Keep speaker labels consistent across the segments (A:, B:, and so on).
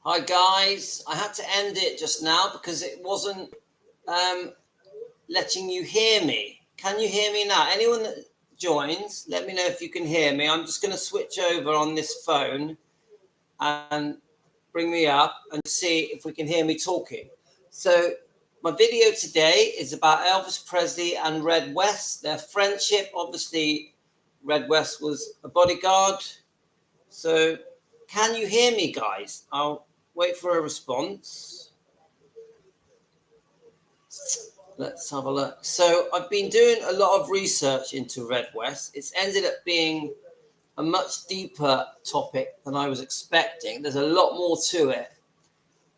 A: Hi guys, I had to end it just now because it wasn't letting you hear me. Can you hear me now? Anyone that joins, let me know if you can hear me. I'm just going to switch over on this phone and bring me up and see if we can hear me talking. So my video today is about Elvis Presley and Red West, their friendship. Obviously, Red West was a bodyguard. So can you hear me, guys? I'll wait for a response. Let's have a look. So I've been doing a lot of research into Red West. It's ended up being a much deeper topic than I was expecting. There's a lot more to it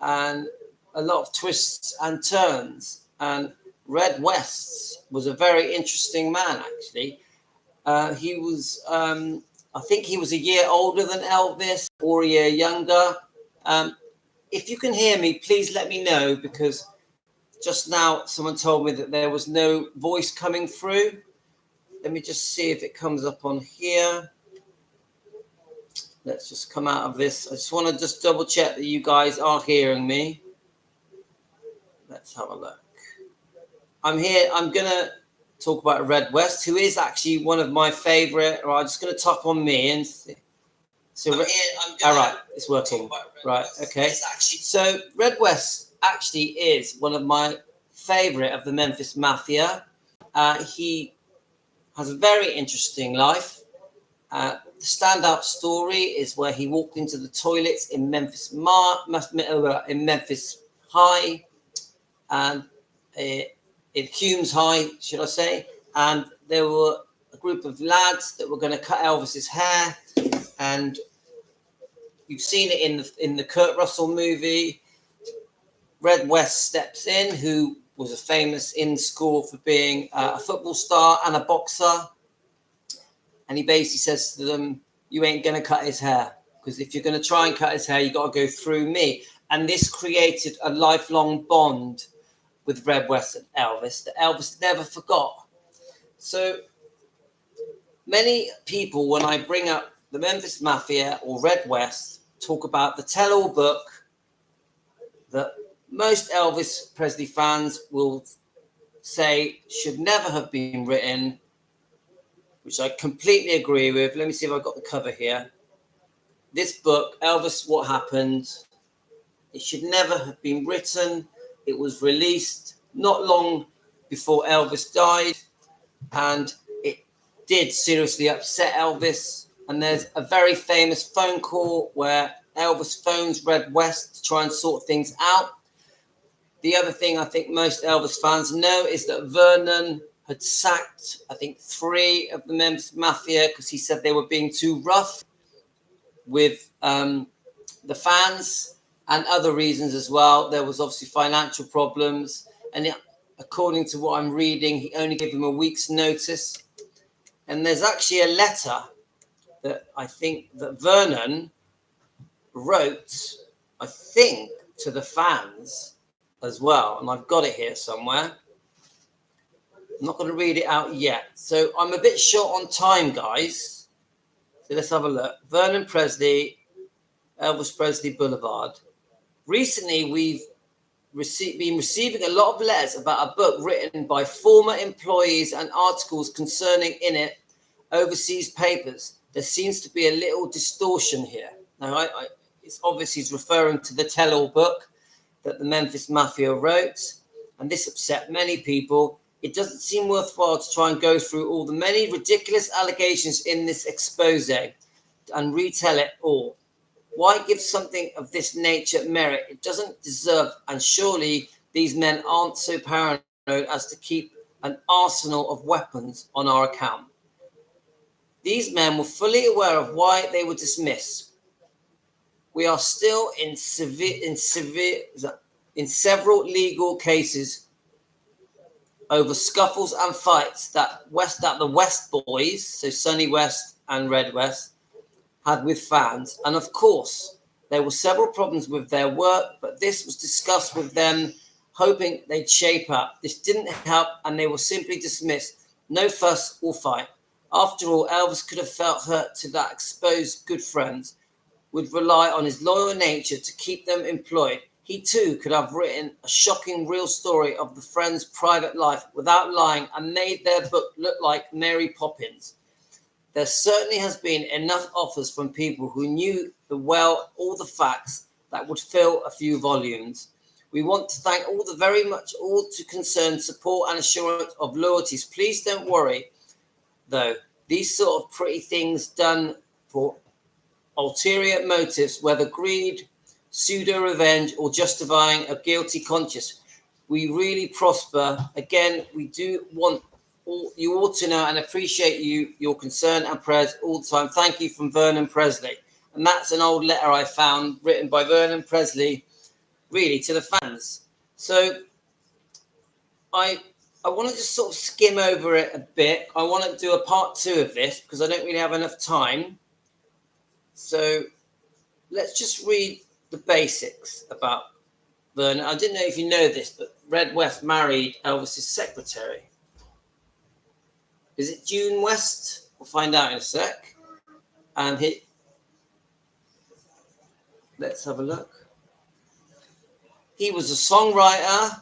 A: and a lot of twists and turns. And Red West was a very interesting man, actually. He was, I think he was a year older than Elvis or a year younger. If you can hear me, please let me know, because just now someone told me that there was no voice coming through. Let me just see if it comes up on here. Let's just come out of this. I just want to just double check that you guys are hearing me. Let's have a look. I'm here. I'm going to talk about Red West, who is actually one of my favorite. Right, I'm just going to tap on me and see. So, all right, it's working. Right, okay. So Red West actually is one of my favorite of the Memphis Mafia. He has a very interesting life. The standout story is where he walked into the toilets in Memphis High, and in Humes High, should I say? And there were a group of lads that were going to cut Elvis's hair, and you've seen it in the Kurt Russell movie. Red West steps in, who was a famous in school for being a football star and a boxer. And he basically says to them, you ain't going to cut his hair, because if you're going to try and cut his hair, you got to go through me. And this created a lifelong bond with Red West and Elvis that Elvis never forgot. So many people, when I bring up the Memphis Mafia or Red West, talk about the tell-all book that most Elvis Presley fans will say should never have been written, which I completely agree with. Let me see if I've got the cover here. This book, Elvis, What Happened, it should never have been written. It was released not long before Elvis died, and it did seriously upset Elvis. And there's a very famous phone call where Elvis phones Red West to try and sort things out. The other thing I think most Elvis fans know is that Vernon had sacked, I think, 3 of the Memphis Mafia because he said they were being too rough with the fans, and other reasons as well. There was obviously financial problems, and according to what I'm reading, he only gave them a week's notice. And there's actually a letter that I think that Vernon wrote, I think, to the fans as well, and I've got it here somewhere. I'm not going to read it out yet. So I'm a bit short on time, guys. So let's have a look. Vernon Presley, Elvis Presley Boulevard. Recently, we've been receiving a lot of letters about a book written by former employees and articles concerning in it overseas papers. There seems to be a little distortion here. Now, it's obvious he's referring to the tell-all book that the Memphis Mafia wrote, and this upset many people. It doesn't seem worthwhile to try and go through all the many ridiculous allegations in this expose and retell it all. Why give something of this nature merit it doesn't deserve? And surely these men aren't so paranoid as to keep an arsenal of weapons on our account. These men were fully aware of why they were dismissed. We are still in several legal cases over scuffles and fights that the West boys, so Sonny West and Red West, had with fans. And of course, there were several problems with their work, but this was discussed with them, hoping they'd shape up. This didn't help, and they were simply dismissed. No fuss or fight. After all, Elvis could have felt hurt to that exposed good friends. would rely on his loyal nature to keep them employed. He too could have written a shocking real story of the friends' private life without lying and made their book look like Mary Poppins. There certainly has been enough offers from people who knew all the facts that would fill a few volumes. We want to thank all to concerned support and assurance of loyalties. Please don't worry, though. These sort of pretty things done for ulterior motives, whether greed, pseudo-revenge, or justifying a guilty conscience, we really prosper. Again, we do want you all to know and appreciate your concern and prayers all the time. Thank you from Vernon Presley. And that's an old letter I found written by Vernon Presley, really, to the fans. So I want to just sort of skim over it a bit. I want to do a part 2 of this because I don't really have enough time. So let's just read the basics about Vernon. I didn't know if you know this, but Red West married Elvis's secretary. Is it June West? We'll find out in a sec. And let's have a look. He was a songwriter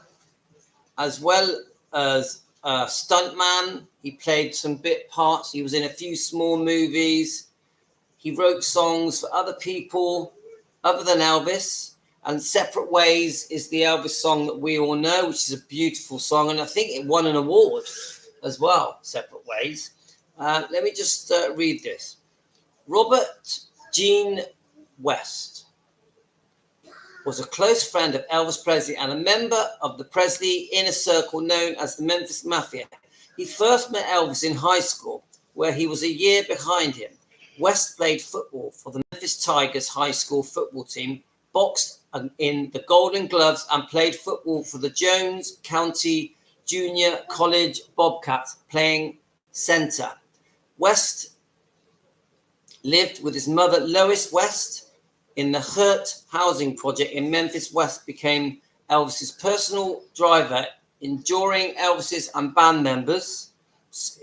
A: as well as a stuntman. He played some bit parts. He was in a few small movies. He wrote songs for other people other than Elvis. And Separate Ways is the Elvis song that we all know, which is a beautiful song. And I think it won an award as well, Separate Ways. Let me just read this. Robert Gene West was a close friend of Elvis Presley and a member of the Presley inner circle known as the Memphis Mafia. He first met Elvis in high school, where he was a year behind him. West played football for the Memphis Tigers high school football team, boxed in the Golden Gloves, and played football for the Jones County Junior College Bobcats, playing center. West lived with his mother, Lois West, in the Hurt housing project in Memphis. West became Elvis's personal driver, enduring Elvis's and band members.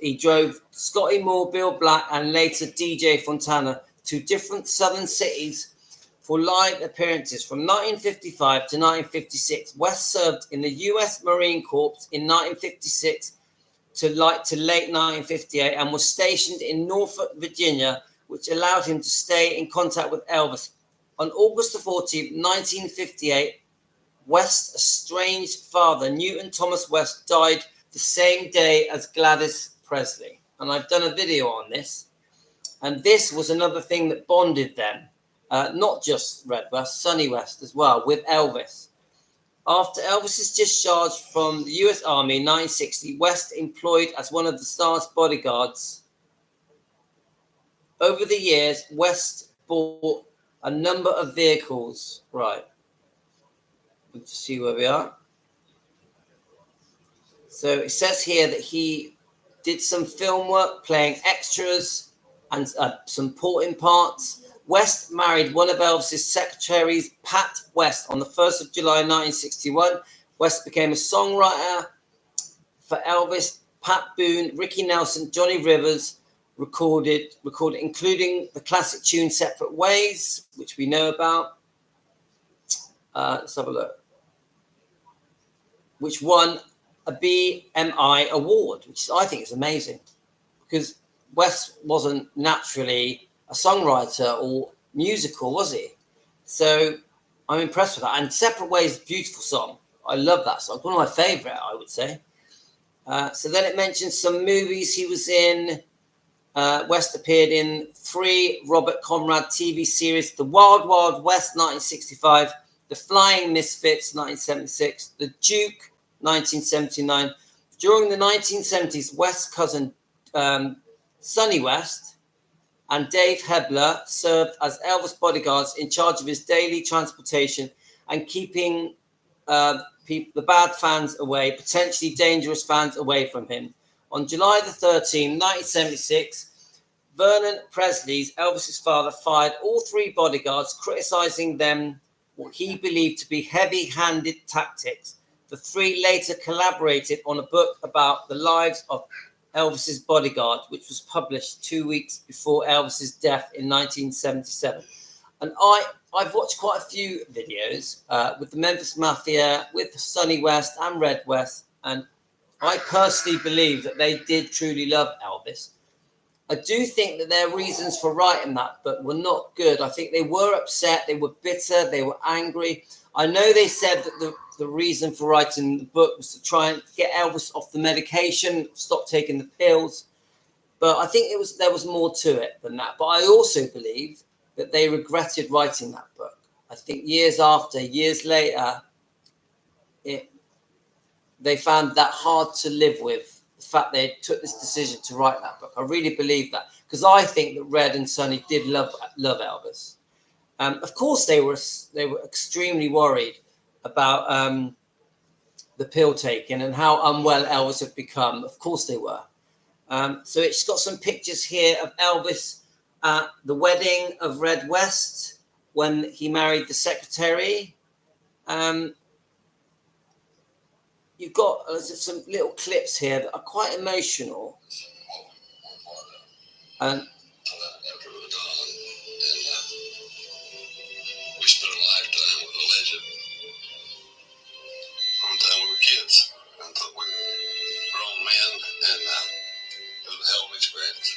A: He drove Scotty Moore, Bill Black, and later DJ Fontana to different southern cities for live appearances. From 1955 to 1956, West served in the U.S. Marine Corps in 1956 to late 1958 and was stationed in Norfolk, Virginia, which allowed him to stay in contact with Elvis. On August the 14th, 1958, West's estranged father, Newton Thomas West, died the same day as Gladys Presley. And I've done a video on this. And this was another thing that bonded them. Not just Red West, Sonny West as well, with Elvis. After Elvis's discharge from the U.S. Army in 1960, West employed as one of the star's bodyguards. Over the years, West bought a number of vehicles. Right. Let's see where we are. So it says here that he did some film work, playing extras and some supporting parts. West married one of Elvis's secretaries, Pat West, on the 1st of July 1961. West became a songwriter for Elvis, Pat Boone, Ricky Nelson, Johnny Rivers, recorded including the classic tune Separate Ways, which we know about. Let's have a look. Which won a BMI award, which I think is amazing, because West wasn't naturally a songwriter or musical, was he? So I'm impressed with that. And Separate Ways, beautiful song. I love that song. One of my favorite, I would say. So then it mentions some movies he was in. West appeared in 3 Robert Conrad TV series: The Wild Wild West, 1965, The Flying Misfits, 1976, The Duke, 1979. During the 1970s, West's cousin Sonny West and Dave Hebler served as Elvis bodyguards in charge of his daily transportation and keeping the bad fans away, potentially dangerous fans away from him. On July the 13th, 1976, Vernon Presley's, Elvis's father, fired all 3 bodyguards, criticizing them what he believed to be heavy-handed tactics. The 3 later collaborated on a book about the lives of Elvis's bodyguard, which was published 2 weeks before Elvis's death in 1977. And I've watched quite a few videos with the Memphis Mafia, with Sonny West and Red West, and I personally believe that they did truly love Elvis. I do think that their reasons for writing that book were not good. I think they were upset, they were bitter, they were angry. I know they said that the reason for writing the book was to try and get Elvis off the medication, stop taking the pills. But I think there was more to it than that. But I also believe that they regretted writing that book. I think years later, they found that hard to live with. The fact they took this decision to write that book. I really believe that, because I think that Red and Sonny did love Elvis. Of course, they were extremely worried about the pill taking and how unwell Elvis had become. Of course, they were. So it's got some pictures here of Elvis at the wedding of Red West when he married the secretary. You've got some little clips here that are quite emotional. And we spent a lifetime with a legend. One time we were kids. I thought we were grown men, and it was a hell of an experience.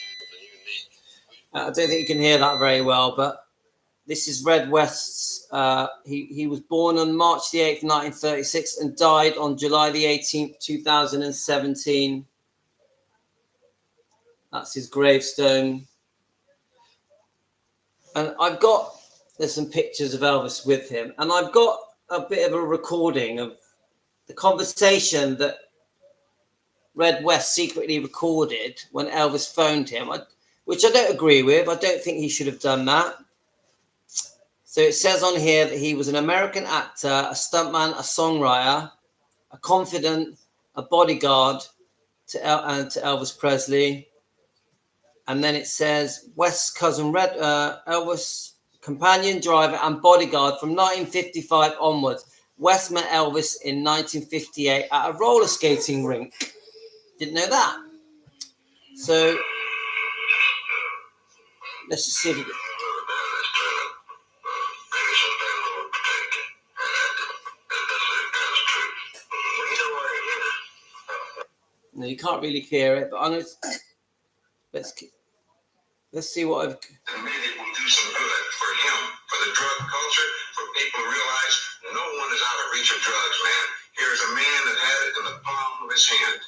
A: Unique. I don't think you can hear that very well, but this is Red West's. He was born on March the 8th, 1936, and died on July the 18th, 2017. That's his gravestone. And there's some pictures of Elvis with him, and I've got a bit of a recording of the conversation that Red West secretly recorded when Elvis phoned him, which I don't agree with. I don't think he should have done that. So it says on here that he was an American actor, a stuntman, a songwriter, a confidant, a bodyguard to Elvis Presley. And then it says West's cousin Elvis, companion, driver, and bodyguard from 1955 onwards. West met Elvis in 1958 at a roller skating rink. Didn't know that. So let's just see if no, you can't really hear it, but I'm going to let's see what I've. And maybe it will do some good for him, for the drug culture, for people to realize no one is out of reach of drugs, man. Here's a man that had it in the palm of his hand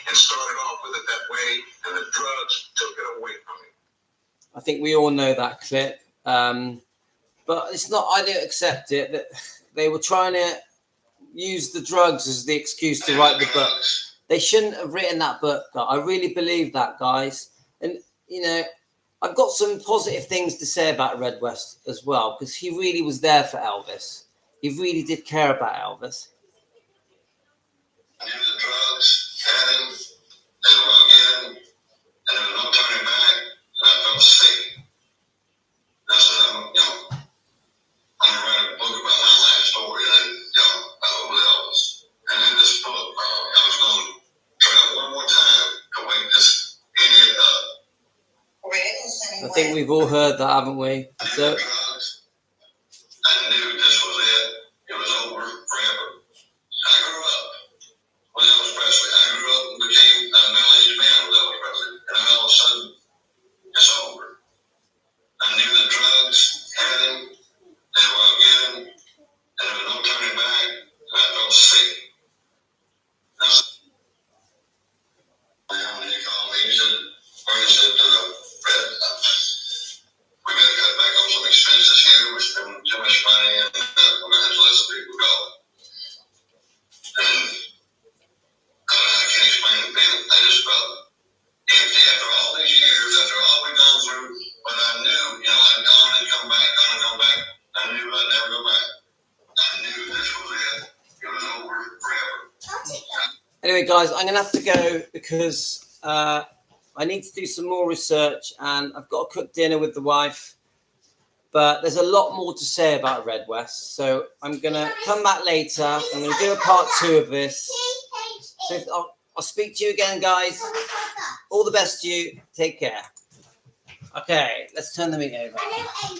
A: and started off with it that way, and the drugs took it away from him. I think we all know that clip, but it's not. I don't accept it that they were trying to use the drugs as the excuse to write the book. They shouldn't have written that book. I really believe that, guys. And, you know, I've got some positive things to say about Red West as well, because he really was there for Elvis. He really did care about Elvis. I knew the drugs had him, they were again, and there was no turning back, and I felt sick. I said, I'm going to write a book about my life story, and, about Elvis. And in this book, I was going to try one more time to wake this idiot up. I think we've all heard that, haven't we? So, I knew this was it. It was over forever. I grew up with Elvis Presley. I grew up and became a middle-aged man with Elvis Presley. And then all of a sudden, it's over. I knew the drugs had him. They were again, and there was no turning back. And I felt sick. When he called me, he said, Fred, we got to cut back on some expenses here. We're spending too much money, and we're going to have to let some people go. And I can't explain the feeling. I just felt empty after all these years, after all we've gone through. But I knew, I'd gone and come back, I knew I'd never go back. I knew this was it. It was over forever. Anyway, guys, I'm going to have to go because I need to do some more research, and I've got to cook dinner with the wife. But there's a lot more to say about Red West. So I'm going to come back later. I'm going to do a part 2 of this. So I'll speak to you again, guys. All the best to you. Take care. Okay, let's turn the meeting over.